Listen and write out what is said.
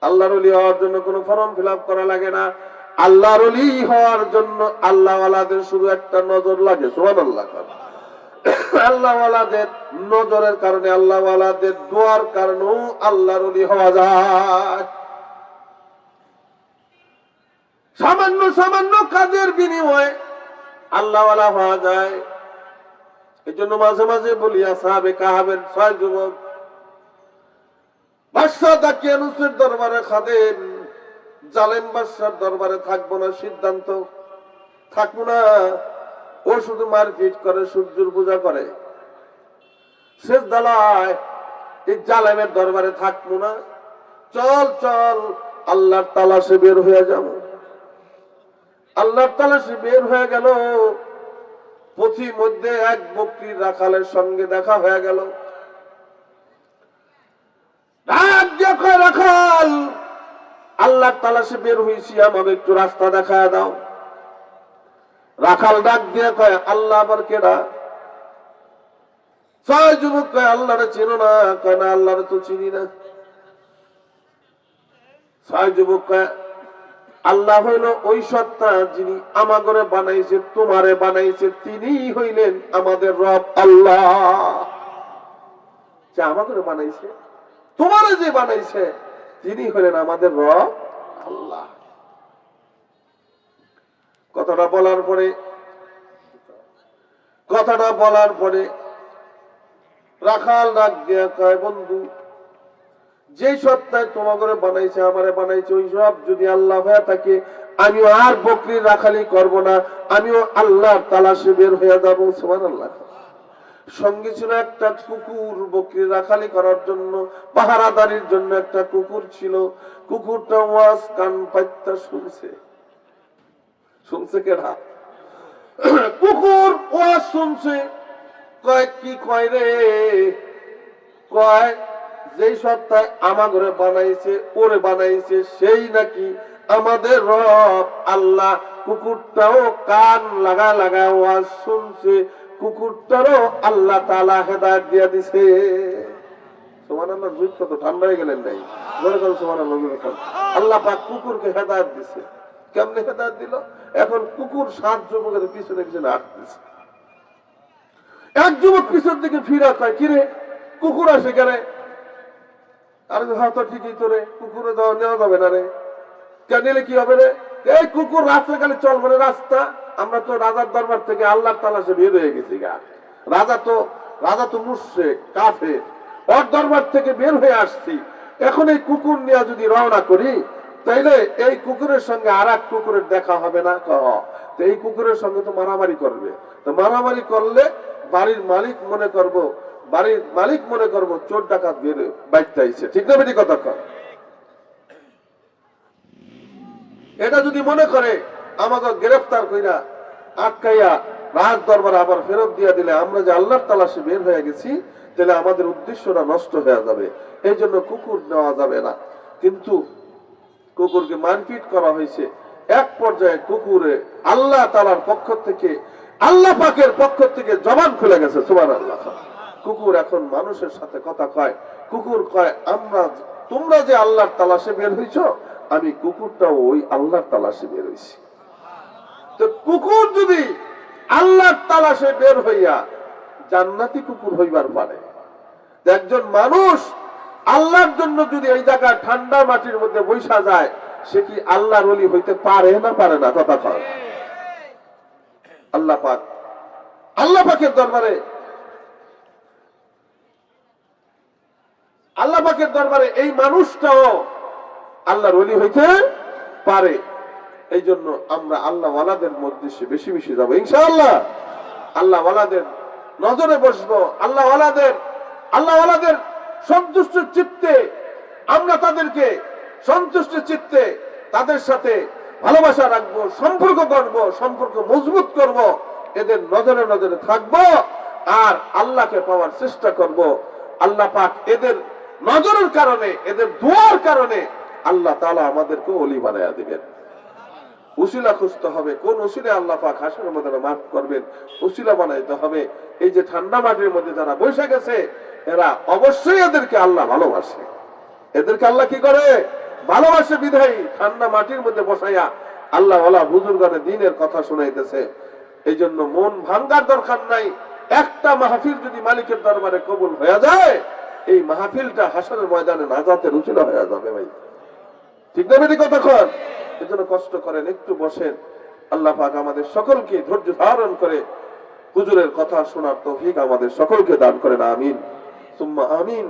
আল্লাহর ওলি হওয়ার জন্য কোনো ফর্ম ফিল আপ করা লাগে না। আল্লাহর ওলি হওয়ার জন্য আল্লাহ ওয়ালাদের শুধু একটা নজর লাগে। সুবহানাল্লাহ। আল্লাহ ওয়ালাদের নজরের কারণে, আল্লাহ ওয়ালাদের দোয়ার কারণেও আল্লাহর ওলি হওয়া যায়। সামান্য সামান্য কাজের বিনিময়ে আল্লাহ ওয়ালা হওয়া যায়। এই জন্য মাঝে মাঝে বলি, আসহাবে কাহাবের 6 যুবক বাদশাহ দাকিয়ানুসের দরবারে খাদেম, জালেম বাদশার দরবারে থাকবো না, সিদ্ধান্ত থাকবো না। ও শুধু মারপিট করে, সূর্যের পূজা করে, সেজদালায়। এই জালেমের দরবারে থাকবো না, চল চল আল্লাহর তালাশে বের হয়ে যাবো। আল্লাহর তালাশে বের হয়ে গেল। পথির মধ্যে এক বকরির রাখালের সঙ্গে দেখা হয়ে গেল। রাখাল, আল্লাহর তালাশে বের হয়েছি, আমাকে একটু রাস্তা দেখায় দাও। রাখাল ডাক দিয়ে কয়, আল্লাহ আবার কেডা? 6 যুবক কয়, আল্লাহরে চেনো না? কয় না, আল্লাহরে তো চিনি না। 6 যুবক কয়, আল্লাহ হইল ওই সত্তা যিনি আমাগরে বানাইছে, তোমারে বানাইছে, তিনি হইলেন আমাদের রব আল্লাহ। যে আমাগরে বানাইছে, তোমারে যে বানাইছে, তিনি হইলেন আমাদের রব আল্লাহ। কথাটা বলার পরে রাখাল ডাক দিয়া কয়, বন্ধু, যে সত্তায় তোমাকে বানাইছে, আমারে বানাইছে, ওই সব যদি আল্লাহ হয়ে থাকে, আমিও আর বকরির রাখালি করব না, আমিও আল্লাহর তালাশে বের হয়ে যাবো। সুবহানাল্লাহ। সঙ্গে ছিল একটা কুকুর, বকরির রাখালি করার জন্য, পাহারাদারির জন্য একটা কুকুর ছিল। কুকুরটা ওয়াজ কান পাইতা শুনছে কেডা? কুকুর ওয়াজ শুনছে। কয়, কি কয় রে? কয়, যেই সত্তায় আমাগরে বানাইছে, ওরে বানাইছে, সেই নাকি আমাদের রব আল্লাহ। কুকুরটাও কান লাগা লাগা ওয়াজ শুনছে, কুকুরটারও আল্লাহ তাআলা হেদায়েত দিয়ে দিছে। সুবহানাল্লাহ। যুক্ত তো ঠান্ডা হয়ে গেলেন নাই? মনে করেন সুবহানাল্লাহ। আল্লাহ পাক কুকুরকে হেদায়েত দিছে। কেমনে হেদায়েত দিল? এখন কুকুর 7 যুবকের পিছনে পিছনে হাঁটতেছে। এক যুবক পিছন থেকে ফিরা কয়, কিরে কুকুর আসে কেন? আরে হ্যাঁ, তো ঠিকই তো রে, কুকুরে নেওয়া যাবে না রে। কেন নিলে কি হবে রে? এই কুকুর রাত্রে কালে চলবে না রাস্তা। আমরা তো রাজার দরবার থেকে আল্লাহর তালাশে বের হয়ে গেছি গা। রাজা তো মুশরিক কাফের, ওর দরবার থেকে বের হয়ে আসছি। এখন এই কুকুর নিয়ে যদি রওনা করি, তাইলে এই কুকুরের সঙ্গে আর এক কুকুরের দেখা হবে না। তো এই কুকুরের সঙ্গে তো মারামারি করবে। তো মারামারি করলে বাড়ির মালিক মনে করবো চোর ডাকাত বের বাইতে আইছে। ঠিক না বেটি কথা কর? এটা যদি মনে করে আমাকে গ্রেফতার কইরা আটকাইয়া রাজ দরবারে আবার ফেরত দিয়া দিলে, আমরা যে আল্লাহর তালাশে বের হয়ে গেছি, তাহলে আমাদের উদ্দেশ্যটা নষ্ট হয়ে যাবে। এই জন্য কুকুর নেওয়া যাবে না। কিন্তু কুকুরকে মারপিট করা হয়েছে। এক পর্যায়ে কুকুরে আল্লাহ তাআলার পক্ষ থেকে, আল্লাহ পাকের পক্ষ থেকে জবান খুলে গেছে। সুবহানাল্লাহ। কুকুর এখন মানুষের সাথে কথা কয়। কুকুর কয়, তোমরা যে আল্লাহর তালাশে বের হইছ, আমি কুকুরটাও ওই আল্লাহর তালাশে বের হইছি। তো কুকুর যদি আল্লাহর তালাশে বের হইয়া জান্নাতি কুকুর হইবার পারে, একজন মানুষ আল্লাহর জন্য যদি এই জায়গায় ঠান্ডা মাটির মধ্যে বৈশা যায়, সে কি আল্লাহর ওলি হইতে পারে না পারে না? কথা কয়। আল্লাহ পাকের দরবারে এই মানুষটাও আল্লাহর ওলি হইতে পারে। এই জন্য আমরা আল্লাহ ওয়ালাদের মধ্যে বেশি বেশি যাবো ইনশাআল্লাহ। আল্লাহ ওয়ালাদের নজরে বসবো। আল্লাহ ওয়ালাদের সন্তুষ্ট চিত্তে আমরা তাদেরকে সন্তুষ্ট চিত্তে তাদের সাথে ভালোবাসা রাখবো, সম্পর্ক করব, সম্পর্ক মজবুত করব, এদের নজরে নজরে থাকবো আর আল্লাহকে পাওয়ার চেষ্টা করব। আল্লাহ পাক এদের নজরের কারণে, এদের দোয়ার কারণে আল্লাহ তাআলা আমাদেরকে ওলি বানায়া দিবেন। উসিলা খুঁজতে হবে, কোন উসিলে আল্লাহ পাক হাসরের মধ্যে মাফ করবেন, উসিলা বানাইতে হবে। এই যে ঠান্ডা মাটির মধ্যে যারা বসে গেছে, এরা অবশ্যই এদেরকে আল্লাহ ভালোবাসে। এদেরকে আল্লাহ কি করে? ভালোবাসে বিধায়ী ঠান্ডা মাটির মধ্যে বসাইয়া আল্লাহ ওয়ালা বুজুর্গানে দিনের কথা শোনাইতেছে। এই জন্য মন ভাঙ্গার দরকার নাই। একটা মাহফিল যদি মালিকের দরবারে কবুল হয়ে যায়, এই মাহফিলটা হাসরের ময়দানে নাজাতের উচিলা হয়ে যাবে ভাই। ঠিক না বেটি কথা কন? এই জন্য কষ্ট করেন, একটু বসেন। আল্লাহ পাক আমাদের সকলকে ধৈর্য ধারণ করে হুজুরের কথা শোনার তৌফিক আমাদের সকলকে দান করেন। আমিন সুম্মা আমিন।